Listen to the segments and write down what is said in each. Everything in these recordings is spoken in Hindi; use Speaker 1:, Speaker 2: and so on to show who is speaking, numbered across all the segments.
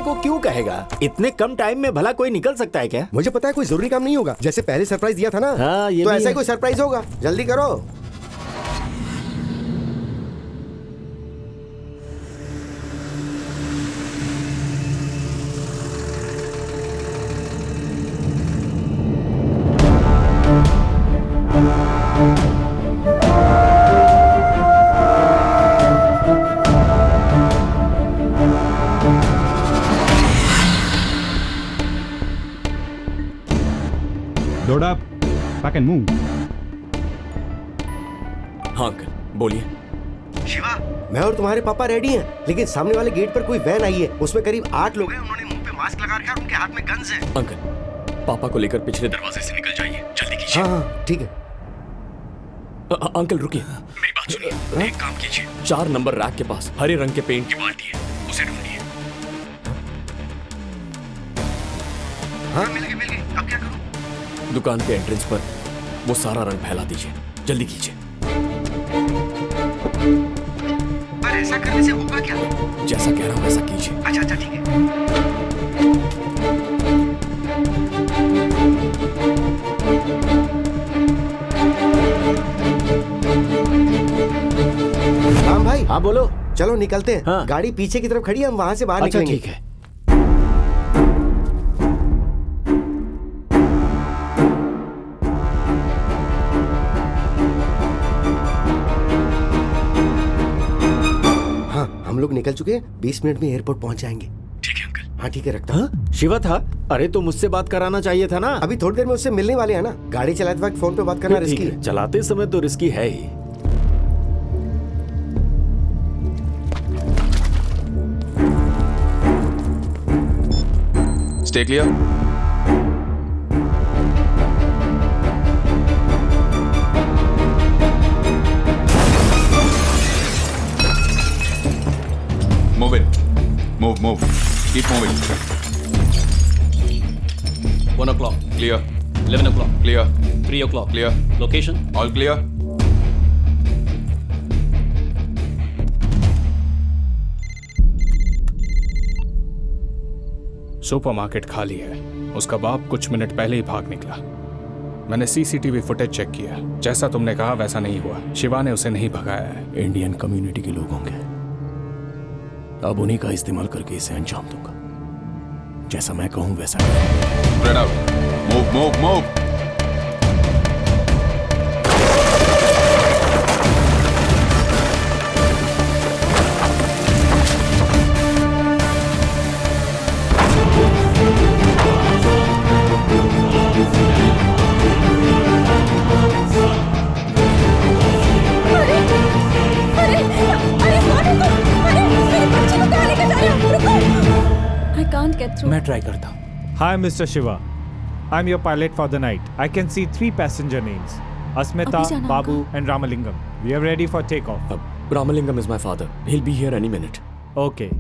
Speaker 1: को क्यों कहेगा? इतने कम टाइम में भला कोई निकल सकता है क्या?
Speaker 2: मुझे पता है कोई जरूरी काम नहीं होगा, जैसे पहले सरप्राइज दिया था ना।
Speaker 1: हाँ, ये
Speaker 2: तो
Speaker 1: भी
Speaker 2: ऐसा
Speaker 1: है।
Speaker 2: ही कोई सरप्राइज होगा, जल्दी करो।
Speaker 3: Load up, pack and move.
Speaker 4: हाँ अंकल, बोलिए।
Speaker 2: शिवा, मैं और तुम्हारे पापा रेडी हैं, लेकिन सामने वाले गेट पर कोई वैन आई है, उसमें करीब 8 लोग हैं, उन्होंने मुंह पे मास्क लगा रखा है और उनके हाथ में गन्स हैं।
Speaker 4: अंकल, पापा को लेकर पिछले दरवाजे से निकल जाइए, जल्दी कीजिए।
Speaker 2: हाँ, ठीक है।
Speaker 4: अंकल रुकिए, मेरी बात सुनिए। एक काम कीजिए, 4 नंबर रैक के पास हरे रंग के पेंट की बाल्टी है, उसे ढूंढिए।
Speaker 2: हाँ, मिल गई। अब क्या करूं?
Speaker 4: दुकान के एंट्रेंस पर वो सारा रंग फैला दीजिए, जल्दी कीजिए।
Speaker 2: पर ऐसा करने से होगा क्या?
Speaker 4: जैसा कह रहा हूं वैसा कीजिए।
Speaker 2: अच्छा, ठीक है। राम भाई।
Speaker 1: हाँ बोलो।
Speaker 2: चलो निकलते हैं।
Speaker 1: हाँ।
Speaker 2: गाड़ी पीछे की तरफ खड़ी है, हम वहाँ से बाहर
Speaker 1: अच्छा
Speaker 2: निकलेंगे।
Speaker 1: ठीक है।
Speaker 2: हम लोग निकल चुके हैं, 20 मिनट में एयरपोर्ट पहुंच जाएंगे।
Speaker 4: ठीक है अंकल।
Speaker 2: हाँ ठीक है, रखता हूँ।
Speaker 1: हाँ? शिवा था? अरे तो मुझसे बात कराना चाहिए था ना।
Speaker 2: अभी थोड़ी देर में उससे मिलने वाले हैं ना। गाड़ी चलाते वक्त फोन पे बात करना
Speaker 1: ठीक
Speaker 2: रिस्की
Speaker 1: है,
Speaker 2: है।
Speaker 1: चलाते समय तो रिस्की है ही।
Speaker 5: Stay clear. Move it. Move. Keep moving.
Speaker 6: 1 o'clock,
Speaker 5: Clear.
Speaker 6: 11 o'clock,
Speaker 5: Clear.
Speaker 6: 3 o'clock.
Speaker 5: Clear.
Speaker 6: Location?
Speaker 5: All clear.
Speaker 3: Supermarket खाली है। उसका बाप कुछ मिनट पहले ही भाग निकला। मैंने सीसीटीवी फुटेज चेक किया, जैसा तुमने कहा वैसा नहीं हुआ। शिवा ने उसे नहीं भगाया है।
Speaker 4: इंडियन कम्युनिटी के लोग होंगे, अब उन्हीं का इस्तेमाल करके इसे अंजाम दूंगा। जैसा मैं कहूं वैसा करें।
Speaker 5: Spread out. Move.
Speaker 4: मैं ट्राई करता हूँ।
Speaker 7: Hi, Mr. Shiva. I'm your pilot for the night. I can see 3 passenger names: Asmita, Babu, and Ramalingam. We are ready for takeoff.
Speaker 4: Ramalingam is my father. He'll be here any minute.
Speaker 7: Okay.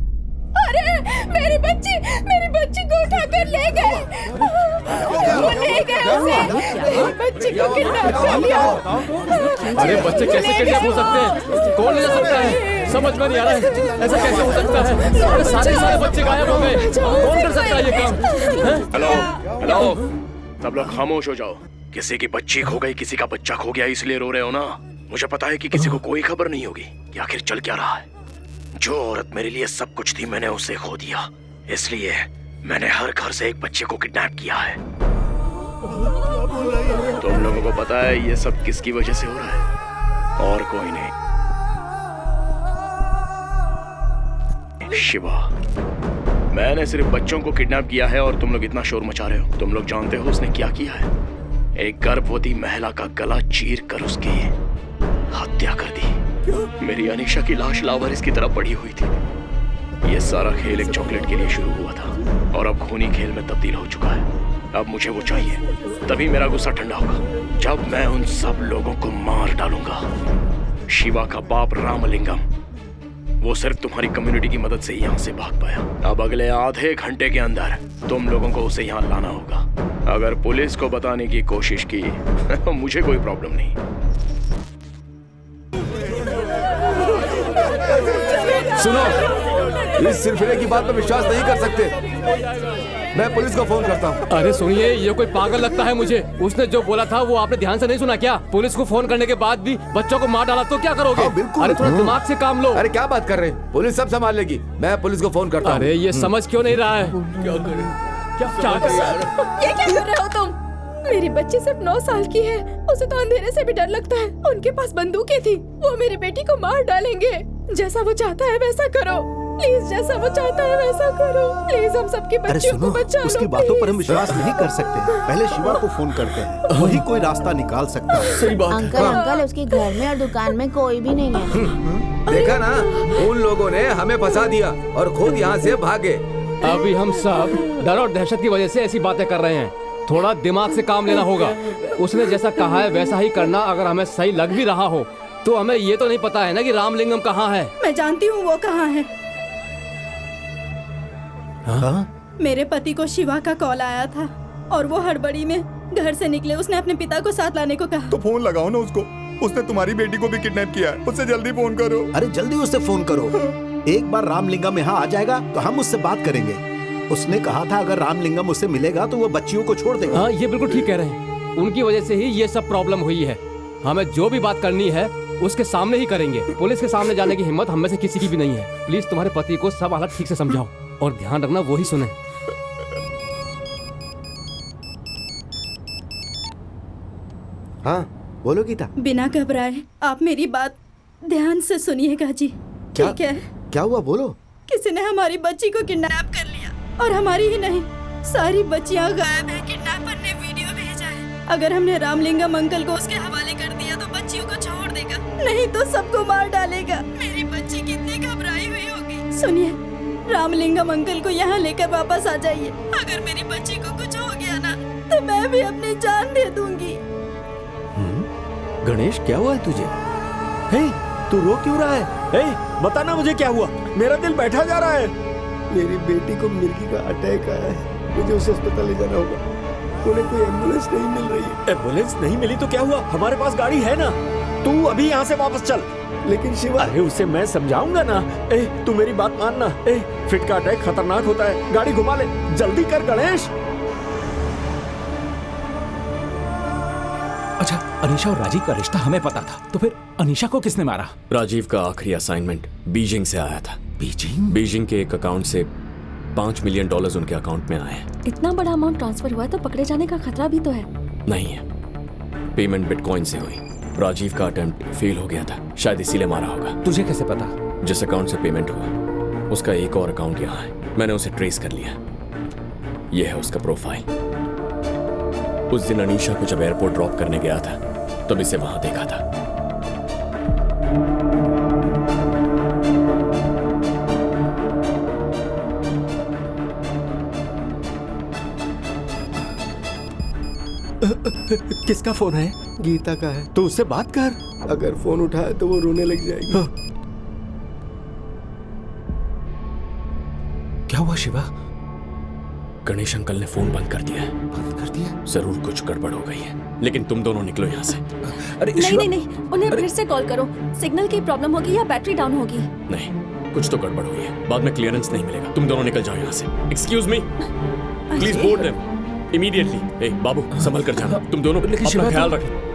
Speaker 8: अरे मेरी बच्ची को उठाकर ले गए। वो ले गए उसे। मेरी बच्ची को किडनैप कर लिया।
Speaker 4: अरे बच्चे कैसे किडनैप हो सकते हैं? कौन ले जा सकता है? समझ में नहीं आ रहा है, ऐसा कैसे हो सकता है? अरे सारे बच्चे गायब हो गए। कौन कर सकता है ये काम?
Speaker 9: हेलो, सब लोग खामोश हो जाओ। किसी की बच्ची खो गई, किसी का बच्चा खो गया, इसलिए रो रहे हो ना? मुझे पता है कि किसी को कोई खबर नहीं होगी कि आखिर चल क्या रहा है। जो औरत मेरे लिए सब कुछ थी, मैंने उसे खो दिया। इसलिए मैंने हर घर से एक बच्चे को किडनैप किया है। तुम लोगों को पता है ये सब किसकी वजह से हो रहा है? और कोई नहीं, शिवा। मैंने सिर्फ बच्चों को किडनैप किया है और तुम लोग इतना शोर मचा रहे हो। तुम लोग जानते हो उसने क्या किया है? एक गर्भवती महिला का गला चीर कर उसकी हत्या कर दी। मेरी अनीशा की लाश लावारिस की तरह पड़ी हुई थी। ये सारा खेल एक चॉकलेट के लिए शुरू हुआ था और अब खूनी खेल में तब्दील हो चुका है। अब मुझे वो चाहिए, तभी मेरा गुस्सा ठंडा होगा, जब मैं उन सब लोगों को मार डालूंगा। शिवा का बाप रामलिंगम, वो सिर्फ तुम्हारी कम्युनिटी की मदद से ही यहाँ से भाग पाया। अब अगले आधे घंटे के अंदर तुम लोगों को उसे यहाँ लाना होगा। अगर पुलिस को बताने की कोशिश की मुझे कोई प्रॉब्लम नहीं।
Speaker 4: सुनो,
Speaker 10: इस सिलसिले की बात पर विश्वास नहीं कर सकते। मैं पुलिस को फोन करता हूँ।
Speaker 4: अरे सुनिए, ये कोई पागल लगता है मुझे। उसने जो बोला था वो आपने ध्यान से नहीं सुना क्या? पुलिस को फोन करने के बाद भी बच्चों को मार डाला तो क्या करोगे?
Speaker 10: हाँ, बिल्कुल।
Speaker 4: अरे थोड़ा दिमाग से काम लो।
Speaker 10: अरे क्या बात कर रहे हैं, पुलिस सब संभाल लेगी। मैं पुलिस को फोन करता हूँ।
Speaker 4: अरे ये समझ क्यों नहीं रहा है? क्या करे? क्या कर रहा है?
Speaker 8: ये क्या कर रहे हो तुम? मेरी बच्ची सिर्फ 9 साल की है, उसे तो अंधेरे से भी डर लगता है। उनके पास बंदूकें थी, वो मेरी बेटी को मार डालेंगे। जैसा वो चाहता है वैसा करो प्लीज, जैसा वो चाहता है वैसा करो प्लीज। हम सबकी बच्चियों को बचा लो।
Speaker 1: उसकी बातों पर हम विश्वास नहीं कर सकते। पहले शिवा को फोन करते हैं, वही कोई रास्ता निकाल सकता है।
Speaker 10: सही बात।
Speaker 11: अंकल उसके घर में और दुकान में कोई भी नहीं है।
Speaker 10: देखा ना, उन लोगों ने हमें फंसा दिया और खुद यहाँ से भागे।
Speaker 4: अभी हम सब डर और दहशत की वजह से ऐसी बातें कर रहे हैं। थोड़ा दिमाग से काम लेना होगा। उसने जैसा कहा है वैसा ही करना। अगर हमें सही लग भी रहा हो तो हमें ये तो नहीं पता है ना कि रामलिंगम कहाँ है।
Speaker 8: मैं जानती हूँ वो कहाँ है। मेरे पति को शिवा का कॉल आया था और वो हड़बड़ी में घर से निकले। उसने अपने पिता को साथ लाने को कहा।
Speaker 5: तो फोन लगाओ ना उसको, उसने तुम्हारी बेटी को भी किडनैप किया है। उससे जल्दी फोन करो।
Speaker 1: अरे जल्दी उससे फोन करो। एक बार रामलिंगम यहाँ आ जाएगा तो हम उससे बात करेंगे। उसने कहा था अगर रामलिंगम उससे मिलेगा तो वो बच्चियों को छोड़ देगा।
Speaker 4: हाँ, ये बिल्कुल ठीक कह रहे हैं। उनकी वजह से ही ये सब प्रॉब्लम हुई है। हमें जो भी बात करनी है उसके सामने ही करेंगे। पुलिस के सामने जाने की हिम्मत हम में से किसी की भी नहीं है। प्लीज तुम्हारे पति को सब हालत ठीक से समझाओ और ध्यान रखना वो ही सुने।
Speaker 2: हाँ बोलो गीता।
Speaker 8: बिना घबराए आप मेरी बात ध्यान से सुनिएगा जी।
Speaker 2: क्या?
Speaker 8: ठीक है?
Speaker 2: क्या हुआ बोलो।
Speaker 8: किसी ने हमारी बच्ची को किडनैप कर लिया और हमारी ही नहीं सारी बच्चियां गायब है। किडनैपर ने वीडियो भेजा है। अगर हमने रामलिंगम अंकल को उसके हवाले कर दिया तो बच्चियों को छोड़ देगा, नहीं तो सबको मार डालेगा। मेरी बच्ची कितनी घबराई हुई होगी। सुनिए, रामलिंगम अंकल को यहाँ लेकर वापस आ जाइए। अगर मेरी बच्ची को कुछ हो गया ना तो मैं भी अपनी जान दे दूंगी।
Speaker 1: गणेश क्या हुआ है तुझे? हे, तू रो क्यों रहा है? हे, बताना मुझे क्या हुआ? मेरा दिल बैठा जा रहा है।
Speaker 2: मेरी बेटी को मिर्गी का अटैक आया है, मुझे उसे अस्पताल ले जाना होगा। उन्हें कोई एम्बुलेंस नहीं मिल रही है।
Speaker 1: एम्बुलेंस नहीं मिली तो क्या हुआ? हमारे पास गाड़ी है ना। तू अभी यहाँ से वापस चल।
Speaker 2: लेकिन शिवा।
Speaker 1: अरे उसे मैं समझाऊंगा ना। ए, तू मेरी बात मानना। ए, फिट का अटैक खतरनाक होता है। गाड़ी घुमा ले, जल्दी कर गणेश।
Speaker 12: अच्छा, अनीशा और राजीव का रिश्ता हमें पता था, तो फिर अनीशा को किसने मारा?
Speaker 9: राजीव का आखिरी असाइनमेंट बीजिंग से आया था। बीजिंग के एक अकाउंट से $5 मिलियन उनके अकाउंट में आए हैं।
Speaker 11: इतना बड़ा अमाउंट ट्रांसफर हुआ तो पकड़े जाने का खतरा भी तो है।
Speaker 9: नहीं है, पेमेंट बिटकॉइन से हुई। राजीव का अटेम्प्ट फेल हो गया था, शायद इसीलिए मारा होगा।
Speaker 12: तुझे कैसे पता?
Speaker 9: जिस अकाउंट से पेमेंट हुआ उसका एक और अकाउंट यहाँ है। मैंने उसे ट्रेस कर लिया। यह है उसका प्रोफाइल। उस दिन अनीशा को जब एयरपोर्ट ड्रॉप करने गया था तब इसे वहां देखा था।
Speaker 1: किसका फोन है?
Speaker 2: गीता का है।
Speaker 1: तो उससे बात कर।
Speaker 2: अगर फोन उठाए तो वो रोने लग जाएगी।
Speaker 1: हाँ।
Speaker 12: क्या हुआ शिवा?
Speaker 9: गणेश अंकल ने फोन बंद कर दिया है।
Speaker 12: बंद कर दिया?
Speaker 9: जरूर कुछ गड़बड़ हो गई है, लेकिन तुम दोनों निकलो यहाँ से।
Speaker 12: अरे
Speaker 11: नहीं, उन्हें फिर से कॉल करो। सिग्नल की प्रॉब्लम होगी या बैटरी डाउन होगी।
Speaker 9: नहीं, कुछ तो गड़बड़ हुई है। बाद में क्लियरेंस नहीं मिलेगा। तुम दोनों निकल जाओ यहाँ से। Excuse me, please board them immediately. ए बाबू, संभल कर जाना। तुम दोनों अपना ख्याल रखना।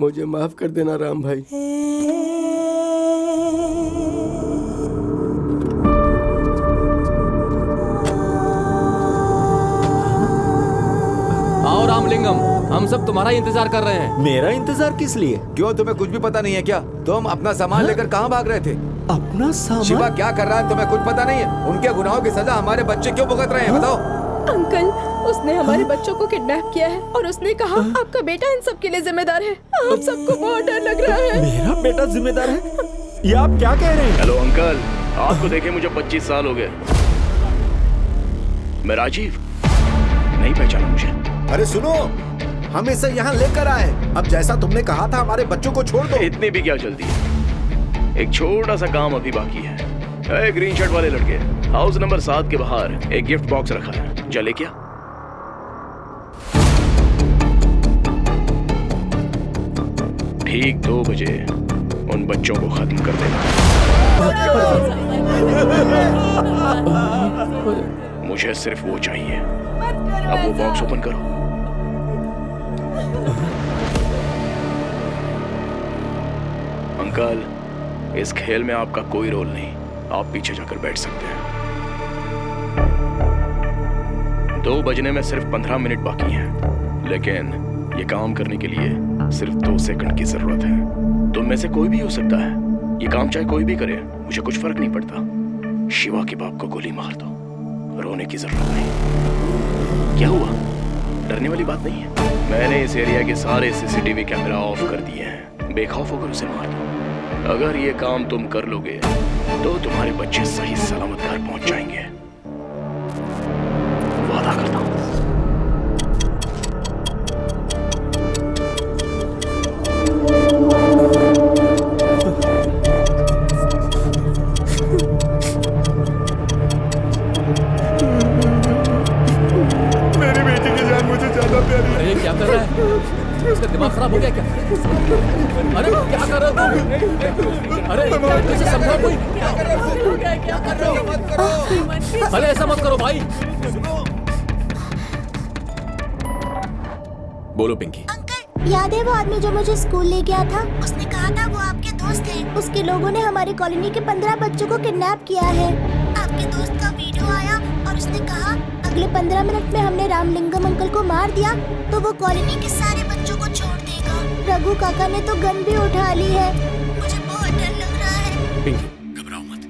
Speaker 2: मुझे माफ कर देना राम भाई।
Speaker 4: आओ रामलिंगम, हम सब तुम्हारा इंतजार कर रहे हैं।
Speaker 1: मेरा इंतजार किस लिए?
Speaker 10: क्यों, तुम्हें कुछ भी पता नहीं है क्या? तुम अपना सामान लेकर कहाँ भाग रहे थे?
Speaker 1: अपना सामान?
Speaker 10: शिवा क्या कर रहा है तुम्हें कुछ पता नहीं है? उनके गुनाहों की सजा हमारे बच्चे क्यों भुगत रहे हैं? बताओ।
Speaker 8: अंकल, उसने हमारे बच्चों को किडनैप किया है और उसने कहा आपका बेटा इन सब के लिए जिम्मेदार है। आप सबको बहुत डर लग रहा है।
Speaker 1: मेरा बेटा जिम्मेदार है? ये आप क्या कह रहे हैं?
Speaker 9: हेलो अंकल, आपको देखे मुझे 25 साल हो गए। मैं राजीव, नहीं पहचाना मुझे?
Speaker 1: अरे सुनो, हम इसे यहाँ लेकर आए। अब जैसा तुमने कहा था हमारे बच्चों को छोड़ दो।
Speaker 9: इतनी भी क्या जल्दी है? एक छोटा सा काम अभी बाकी है। ग्रीन शर्ट वाले लड़के, हाउस नंबर 7 के बाहर एक गिफ्ट बॉक्स रखा है, चले क्या? ठीक 2 बजे उन बच्चों को खत्म कर देना। मुझे सिर्फ वो चाहिए। अब वो बॉक्स ओपन करो। अंकल, इस खेल में आपका कोई रोल नहीं, आप पीछे जाकर बैठ सकते हैं। 2 बजने में सिर्फ 15 मिनट बाकी हैं, लेकिन ये काम करने के लिए सिर्फ 2 सेकंड की जरूरत है। तुम में से कोई भी हो सकता है, ये काम चाहे कोई भी करे, मुझे कुछ फर्क नहीं पड़ता। शिवा के बाप को गोली मार दो, रोने की जरूरत नहीं। क्या हुआ? डरने वाली बात नहीं है। मैंने इस एरिया के सारे सीसीटीवी कैमरा ऑफ कर दिए हैं, बेखौफ होकर उसे मार दो। अगर ये काम तुम कर लोगे तो तुम्हारे बच्चे सही सलामत घर पहुंच जाएंगे, वादा करता हूं।
Speaker 10: मेरी बेटी की जान मुझे ज्यादा प्यारी है।
Speaker 4: अरे क्या कर रहा है? उसका दिमाग खराब हो गया क्या? अरे क्या कर रहा है? अरे कैसे समझा कोई?
Speaker 11: क्या कर रहे हो?
Speaker 4: अरे ऐसा मत करो भाई।
Speaker 12: बोलो पिंकी।
Speaker 11: अंकल, याद है वो आदमी जो मुझे स्कूल ले गया था? उसने कहा था वो आपके दोस्त हैं। उसके लोगों ने हमारी कॉलोनी के 15 बच्चों को किडनैप किया है। आपके दोस्त का वीडियो आया और उसने कहा अगले 15 मिनट में हमने रामलिंगम अंकल को मार दिया तो वो कॉलोनी के सारे बच्चों को छोड़ देगा। रघु काका ने तो गन भी उठा ली है। मुझे बहुत डर लग रहा है।
Speaker 12: पिंकी घबराओ मत,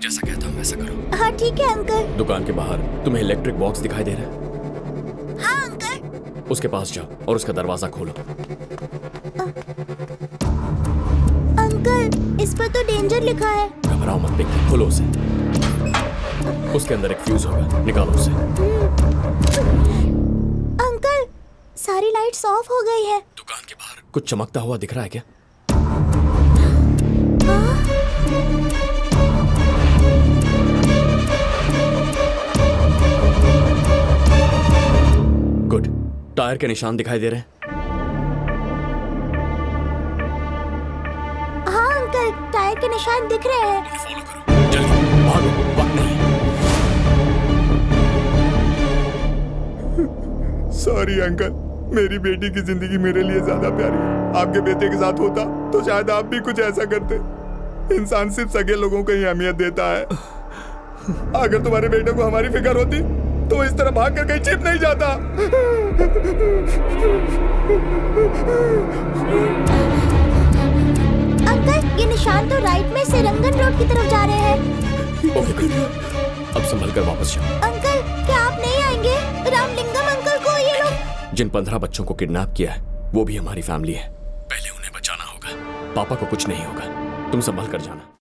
Speaker 12: जैसा कहता हूँ वैसा करो।
Speaker 11: हाँ ठीक है अंकल।
Speaker 12: दुकान के बाहर तुम्हें इलेक्ट्रिक बॉक्स दिखाई दे रहा है?
Speaker 11: हाँ अंकल।
Speaker 12: उसके पास जाओ और उसका दरवाजा खोलो।
Speaker 11: अंकल, इस पर तो डेंजर लिखा है।
Speaker 12: घबराओ मत पिंकी, खोलो उसे। उसके अंदर एक फ्यूज होगा, निकालो उसे।
Speaker 11: अंकल, सारी लाइट्स ऑफ हो गई है।
Speaker 12: दुकान के बाहर कुछ चमकता हुआ दिख रहा है क्या? गुड, टायर के निशान दिखाई दे रहे हैं?
Speaker 11: हाँ अंकल, टायर के निशान दिख रहे हैं।
Speaker 12: फॉलो करो, जल्दी भागो, वक्त नहीं।
Speaker 10: सॉरी अंकल, मेरी बेटी की जिंदगी मेरे लिए ज्यादा प्यारी है। आपके बेटे के साथ होता तो शायद आप भी कुछ ऐसा करते। इंसान सिर्फ सगे लोगों को ही अहमियत देता है। अगर तुम्हारे बेटे को हमारी फिक्र होती तो वो इस तरह भाग कर कहीं छिप नहीं जाता।
Speaker 11: अंकल, ये निशान तो राइट में सेरंगन रोड की तरफ जा रहे हैं।
Speaker 12: ओके गुड, अब संभल कर वापस जाओ।
Speaker 11: अंकल, क्या आप नहीं आएंगे? रामलिंगम अंकल को ये लोग।
Speaker 12: जिन 15 बच्चों को किडनैप किया है वो भी हमारी फैमिली है। पहले उन्हें बचाना होगा। पापा को कुछ नहीं होगा, तुम संभल कर जाना।